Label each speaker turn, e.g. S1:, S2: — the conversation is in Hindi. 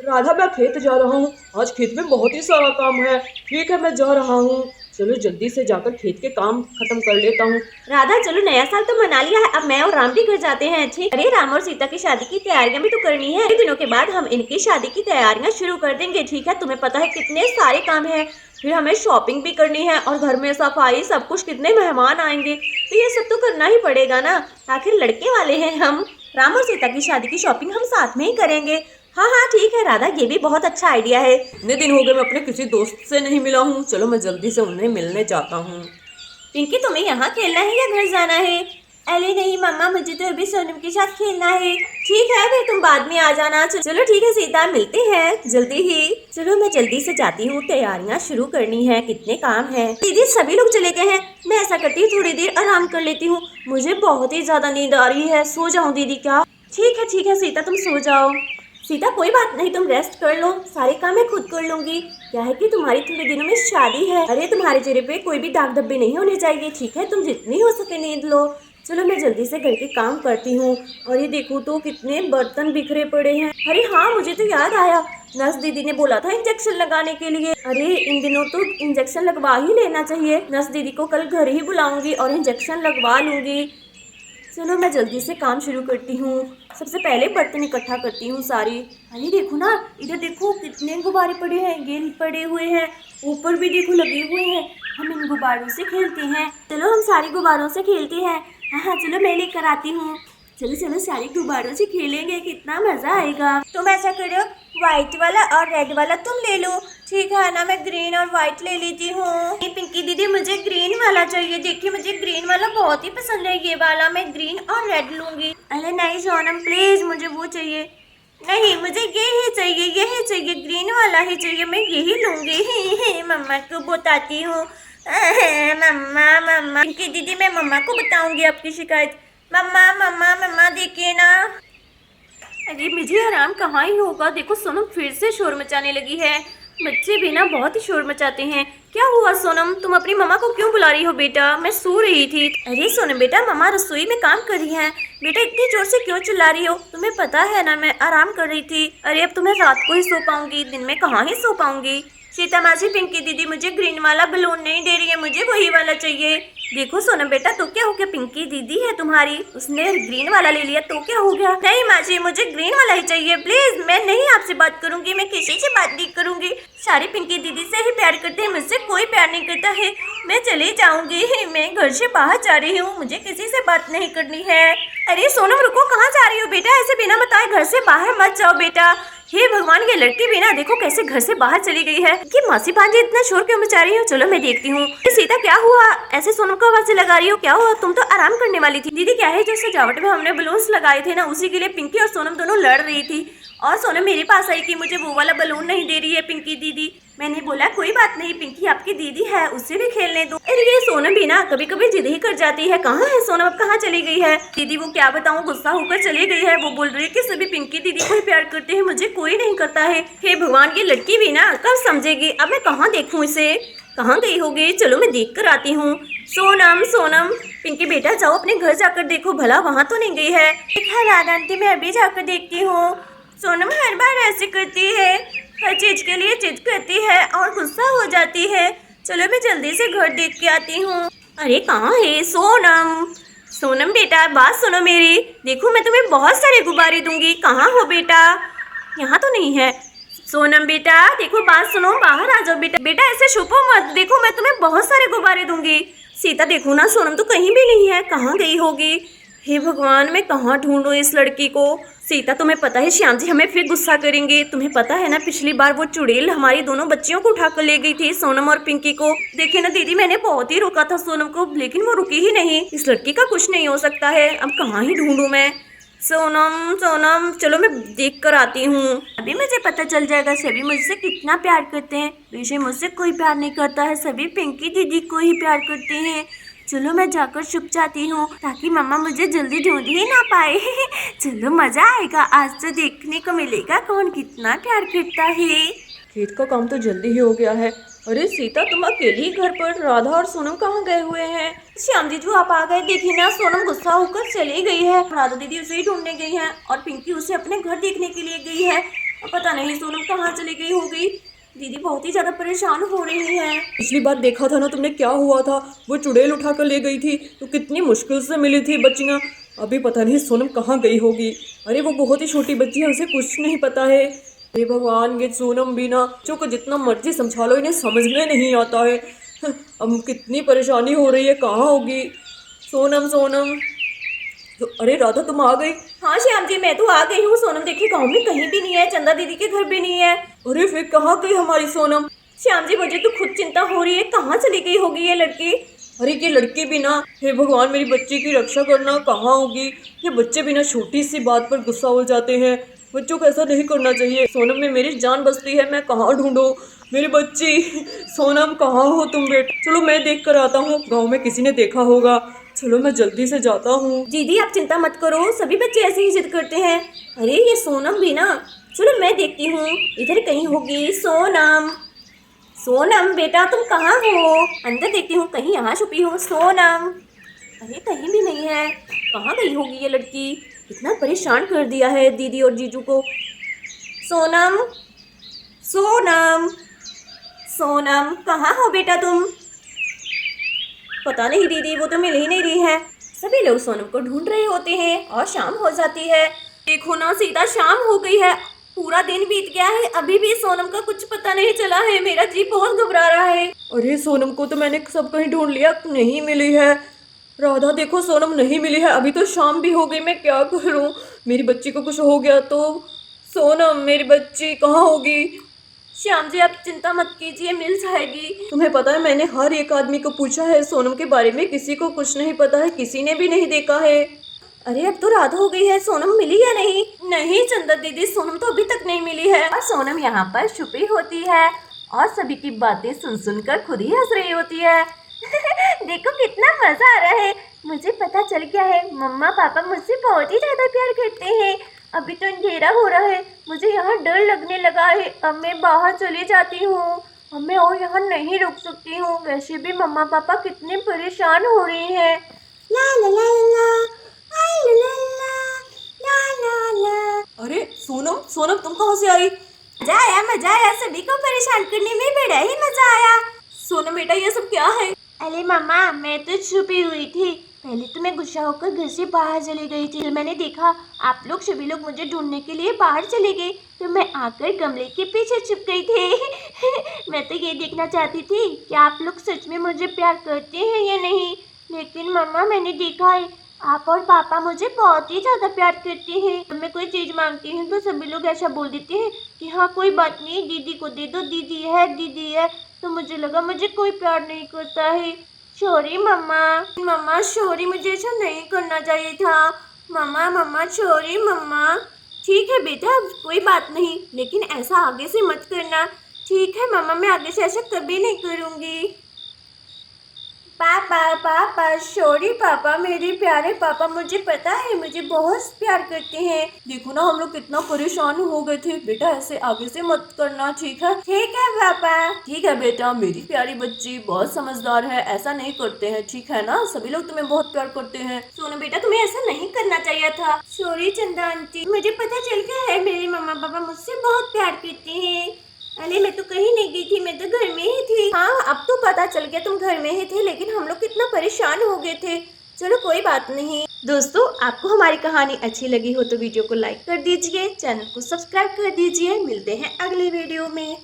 S1: राधा मैं खेत जा रहा हूँ, आज खेत में बहुत ही सारा काम है। ठीक है मैं जा रहा हूँ, चलो जल्दी से जाकर खेत के काम खत्म कर लेता हूँ।
S2: राधा चलो नया साल तो मना लिया है, अब मैं और राम भी घर जाते हैं। ठीक, अरे राम और सीता की शादी की तैयारियां भी तो करनी है। दिनों के बाद हम इनकी शादी की तैयारियां शुरू कर देंगे। ठीक है, तुम्हें पता है कितने सारे काम है, फिर हमें शॉपिंग भी करनी है और घर में सफाई सब कुछ, कितने मेहमान आएंगे, तो ये सब तो करना ही पड़ेगा ना, आखिर लड़के वाले हैं हम। राम और सीता की शादी की शॉपिंग हम साथ में ही करेंगे। हाँ हाँ ठीक है राधा, ये भी बहुत अच्छा आइडिया है।
S1: इतने दिन हो गए मैं अपने किसी दोस्त से नहीं मिला हूँ, चलो मैं जल्दी से उन्हें मिलने जाता हूँ।
S2: पिंकी तुम्हें यहाँ खेलना है या घर जाना है? अरे नहीं मम्मा, मुझे तो अभी सोनम के साथ खेलना है। ठीक है फिर तुम बाद में आ जाना। चलो ठीक है सीता, मिलते हैं जल्दी ही। चलो मैं जल्दी से जाती हूँ, तैयारियाँ शुरू करनी है, कितने काम है। दीदी सभी लोग चले गए हैं, मैं ऐसा करती हूँ थोड़ी देर आराम कर लेती हूँ, मुझे बहुत ही ज्यादा नींद आ रही है। सो जाऊँ दीदी क्या? ठीक है सीता तुम सो जाओ। सीता कोई बात नहीं, तुम रेस्ट कर लो, सारे काम मैं खुद कर लूंगी। क्या है कि तुम्हारी थोड़े दिनों में शादी है, अरे तुम्हारे चेहरे पे कोई भी दाग धब्बे नहीं होने चाहिए। ठीक है, तुम जितनी हो सके नींद लो। चलो मैं जल्दी से घर के काम करती हूँ। और ये देखो तो कितने बर्तन बिखरे पड़े हैं। अरे हाँ मुझे तो याद आया, नर्स दीदी ने बोला था इंजेक्शन लगाने के लिए। अरे इन दिनों तो इंजेक्शन लगवा ही लेना चाहिए। नर्स दीदी को कल घर ही बुलाऊंगी और इंजेक्शन लगवा लूंगी। चलो मैं जल्दी से काम शुरू करती हूँ। सबसे पहले बर्तन इकट्ठा करती हूँ सारी। अरे देखो ना, इधर देखो कितने गुब्बारे पड़े हैं, गेंद पड़े हुए हैं, ऊपर भी देखो लगे हुए हैं। हम इन गुब्बारों से खेलते हैं। चलो हम सारे गुब्बारों से खेलते हैं। हाँ चलो मैं लेकर आती हूँ। चलो सारे गुब्बारों से खेलेंगे, कितना मजा आएगा। तुम ऐसा करो, व्हाइट वाला और रेड वाला तुम ले लो। ठीक है ना, मैं ग्रीन और व्हाइट ले लेती हूँ। पिंकी दीदी मुझे ग्रीन वाला चाहिए, देखिए मुझे ग्रीन वाला बहुत ही पसंद है, ये वाला मैं ग्रीन और रेड लूंगी। अरे नहीं सोनम प्लीज, मुझे वो चाहिए। नहीं मुझे यही चाहिए, ग्रीन वाला ही चाहिए, मैं यही लूंगी। मम्मा को बताती हूँ। मम्मा पिंकी दीदी, मैं मम्मा को बताऊंगी आपकी शिकायत। मम्मा देखिए ना। अरे मुझे आराम कहाँ ही होगा, देखो सोनम फिर से शोर मचाने लगी है। बच्चे भी ना बहुत ही शोर मचाते हैं। क्या हुआ सोनम, तुम अपनी मम्मा को क्यों बुला रही हो बेटा? मैं सो रही थी। अरे सोनम बेटा, मम्मा रसोई में काम कर रही है। बेटा इतनी जोर से क्यों चिल्ला रही हो? तुम्हें पता है ना मैं आराम कर रही थी। अरे अब तुम्हें रात को ही सो पाऊंगी, दिन में कहाँ ही सो पाऊंगी। सीता मासी पिंकी दीदी मुझे ग्रीन वाला बलून नहीं दे रही है, मुझे वही वाला चाहिए। देखो सोनम बेटा, तो क्या हो गया, पिंकी दीदी है तुम्हारी, उसने ग्रीन वाला ले लिया तो क्या हो गया? नहीं मासी, मुझे ग्रीन वाला ही चाहिए प्लीज। मैं नहीं आपसे बात करूंगी, मैं किसी से बात नहीं करूंगी। सारे पिंकी दीदी से ही प्यार करते हैं, मुझसे कोई प्यार नहीं करता है। मैं चली जाऊंगी, मैं घर से बाहर जा रही हूँ, मुझे किसी से बात नहीं करनी है। अरे सोनम रुको, कहाँ जा रही हो बेटा? ऐसे बिना बताए घर से बाहर मत जाओ बेटा। हे भगवान, ये लड़की भी ना देखो कैसे घर से बाहर चली गई है। कि मासी भांजी इतना शोर क्यों मचा रही हो? चलो मैं देखती हूँ। सीता क्या हुआ, ऐसे सोनम को आवाज लगा रही हो? क्या हुआ, तुम तो आराम करने वाली थी। दीदी क्या है, जो सजावट में हमने बलून्स लगाए थे ना, उसी के लिए पिंकी और सोनम दोनों लड़ रही थी। और सोनम मेरे पास आई कि मुझे वो वाला बलून नहीं दे रही है पिंकी दीदी। मैंने बोला कोई बात नहीं, पिंकी आपकी दीदी है, उससे भी खेलने दो। अरे ये सोनम भी ना कभी कभी जिद ही कर जाती है। कहाँ है सोनम, अब कहाँ चली गई है? दीदी वो क्या बताऊँ, गुस्सा होकर चली गई है। वो बोल रही है कि सभी पिंकी दीदी को ही प्यार करते हैं, मुझे कोई नहीं करता है। हे भगवान, ये लड़की भी ना कब समझेगी। अब मैं कहाँ देखूँ इसे, कहाँ गई होगी? चलो मैं देख कर आती हूँ। सोनम पिंकी बेटा जाओ अपने घर जाकर देखो भला, वहाँ तो नहीं गई है। राधा आंटी, मैं अभी जाकर देखती हूँ। सोनम हर बार ऐसे करती है, हर चीज के लिए जिद करती है और गुस्सा हो जाती है। चलो मैं जल्दी से घर देख के आती हूँ। अरे कहाँ है सोनम बेटा, बात सुनो मेरी। देखो मैं तुम्हें बहुत सारे गुब्बारे दूंगी, कहाँ हो बेटा? यहाँ तो नहीं है। सोनम बेटा देखो, बात सुनो, बाहर आ जाओ बेटा। बेटा ऐसे छुपो मत, देखो मैं तुम्हें बहुत सारे गुब्बारे दूंगी। सीता देखो ना, सोनम तो कहीं भी नहीं है, कहाँ गई होगी? हे भगवान, मैं कहाँ ढूंढूं इस लड़की को? सीता तुम्हें पता है श्याम जी हमें फिर गुस्सा करेंगे। तुम्हें पता है ना, पिछली बार वो चुड़ैल हमारी दोनों बच्चियों को उठाकर ले गई थी, सोनम और पिंकी को। देखिए ना दीदी, मैंने बहुत ही रोका था सोनम को, लेकिन वो रुकी ही नहीं। इस लड़की का कुछ नहीं हो सकता है, अब कहाँ ही ढूंढूं मैं सोनम। चलो मैं देख कर आती हूँ, अभी मुझे पता चल जाएगा सभी मुझसे कितना प्यार करते हैं। वैसे मुझसे कोई प्यार नहीं करता है, सभी पिंकी दीदी को ही प्यार करते हैं। चलो मैं जाकर छुप जाती हूँ ताकि मम्मा मुझे जल्दी ढूंढ ही ना पाए। चलो मजा आएगा, आज तो देखने को मिलेगा कौन कितना प्यार करता है।
S1: खेत का काम तो जल्दी ही हो गया है। अरे सीता, तुम अकेली घर पर, राधा और सोनम कहाँ गए हुए हैं?
S2: श्याम जीजू आप आ गए, देखिए ना सोनम गुस्सा होकर चली गई है। राधा दीदी उसे ही ढूंढने गई है और पिंकी उसे अपने घर देखने के लिए गई है। अब पता नहीं सोनम कहाँ चली गई होगी। दीदी बहुत ही ज्यादा परेशान हो रही है।
S1: पिछली बार देखा था ना तुमने क्या हुआ था, वो चुड़ैल उठा कर ले गई थी तो कितनी मुश्किल से मिली थी बच्चियाँ। अभी पता नहीं सोनम कहाँ गई होगी। अरे वो बहुत ही छोटी बच्ची है, उसे कुछ नहीं पता है। हे भगवान, ये सोनम भी ना को जितना मर्जी समझा लो इन्हें समझ में नहीं आता है। अब कितनी परेशानी हो रही है, कहाँ होगी सोनम। सोनम तो अरे राधा तुम आ गई।
S2: हाँ श्याम जी, मैं तो आ गई हूँ। सोनम देखिए गाँव में कहीं भी नहीं है, चंदा दीदी के घर भी नहीं है।
S1: अरे फिर कहाँ गई हमारी सोनम।
S2: श्याम जी मुझे तो खुद चिंता हो रही है, कहाँ चली गई होगी ये लड़की।
S1: अरे ये लड़की भी ना, हे भगवान मेरी बच्ची की रक्षा करना, कहाँ होगी। ये बच्चे भी ना छोटी सी बात पर गुस्सा हो जाते हैं। बच्चों को ऐसा नहीं करना चाहिए। सोनम में मेरी जान बसती है, मैं कहाँ ढूंढूं मेरी बच्ची। सोनम कहाँ हो तुम बेटा। चलो मैं देख कर आता हूँ, गाँव में किसी ने देखा होगा। चलो मैं जल्दी से जाता हूँ।
S2: दीदी आप चिंता मत करो, सभी बच्चे ऐसे ही जिद करते हैं। अरे ये सोनम भी ना, चलो मैं देखती हूँ इधर कहीं होगी। सोनम, सोनम बेटा तुम कहाँ हो? अंदर देखती हूँ कहीं यहाँ छुपी हो सोनम। अरे कहीं भी नहीं है, कहाँ गई होगी ये लड़की। इतना परेशान कर दिया है दीदी और जीजू को। सोनम, सोनम, सोनम कहाँ हो बेटा तुम? पता नहीं दीदी, वो तो मिल ही नहीं रही है। सभी लोग सोनम को ढूंढ रहे होते हैं और शाम हो जाती है। देखो ना सीधा शाम हो गई है, पूरा दिन बीत गया है, अभी भी सोनम का कुछ पता नहीं चला है। मेरा जी बहुत घबरा रहा है।
S1: अरे सोनम को तो मैंने सब कहीं ढूंढ लिया, नहीं मिली है। राधा देखो सोनम नहीं मिली है, अभी तो शाम भी हो गई, मैं क्या करूं। मेरी बच्ची को कुछ हो गया तो। सोनम मेरी बच्ची कहाँ होगी।
S2: श्याम जी आप चिंता मत कीजिए, मिल जाएगी।
S1: तुम्हें पता है मैंने हर एक आदमी को पूछा है सोनम के बारे में, किसी को कुछ नहीं पता है, किसी ने भी नहीं देखा है।
S2: अरे अब तो रात हो गई है, सोनम मिली या नहीं? नहीं चंदा दीदी, सोनम तो अभी तक नहीं मिली है। और सोनम यहाँ पर छुपी होती है और सभी की बातें सुन सुनकर खुद ही हंस रही होती है। देखो कितना मजा आ रहा है, मुझे पता चल गया है मम्मा पापा मुझसे बहुत ही ज्यादा प्यार करते हैं। अभी तो अंधेरा हो रहा है, मुझे यहाँ डर लगने लगा है। अब मैं बाहर चली जाती हूँ, अब मैं और यहाँ नहीं रुक सकती हूँ। वैसे भी मम्मा पापा कितने परेशान हो रहे हैं। ला ला ला ला, ला ला ला, ला ला।
S1: अरे सोनम, सोनम तुम कहाँ से आई।
S2: मजा आया, सभी को परेशान करने में बड़ा ही मजा आया।
S1: सोनम बेटा ये सब क्या है।
S2: अरे मम्मा मैं तो छुपी हुई थी, पहले तो मैं गुस्सा होकर घर से बाहर चली गई थी। फिर मैंने देखा आप लोग सभी लोग मुझे ढूंढने के लिए बाहर चले गए, तो मैं आकर गमले के पीछे छुप गई थी। मैं तो ये देखना चाहती थी कि आप लोग सच में मुझे प्यार करते हैं या नहीं। लेकिन मम्मा मैंने देखा है आप और पापा मुझे बहुत ही ज़्यादा प्यार करते हैं। जब मैं कोई चीज़ मांगती हूँ तो सभी लोग ऐसा बोल देते हैं कि हाँ कोई बात नहीं, दीदी को दे दो, दीदी है दीदी है। तो मुझे लगा मुझे कोई प्यार नहीं करता है। सॉरी मम्मा, मम्मा सॉरी, मुझे ऐसा नहीं करना चाहिए था। मम्मा मम्मा सॉरी मम्मा। ठीक है बेटा कोई बात नहीं, लेकिन ऐसा आगे से मत करना। ठीक है मम्मा, मैं आगे से ऐसा कभी नहीं करूँगी। पापा पापा सॉरी पापा, मेरे प्यारे पापा, मुझे पता है मुझे बहुत प्यार करते हैं।
S1: देखो ना हम लोग कितना परेशान हो गए थे। बेटा ऐसे आगे से मत करना, ठीक है।
S2: ठीक है पापा।
S1: ठीक है बेटा, मेरी प्यारी बच्ची बहुत समझदार है, ऐसा नहीं करते हैं, ठीक है ना। सभी लोग तुम्हें बहुत प्यार करते हैं।
S2: सोनू बेटा तुम्हें ऐसा नहीं करना चाहिए था। सॉरी चंदा आंटी, मुझे पता चल गया है मेरे मम्मा पापा मुझसे बहुत प्यार करते हैं। अरे मैं तो कहीं नहीं गई थी, मैं तो घर में ही थी। हाँ अब तो पता चल गया तुम घर में ही थे, लेकिन हम लोग कितना परेशान हो गए थे। चलो कोई बात नहीं। दोस्तों आपको हमारी कहानी अच्छी लगी हो तो वीडियो को लाइक कर दीजिए, चैनल को सब्सक्राइब कर दीजिए। मिलते हैं अगले वीडियो में।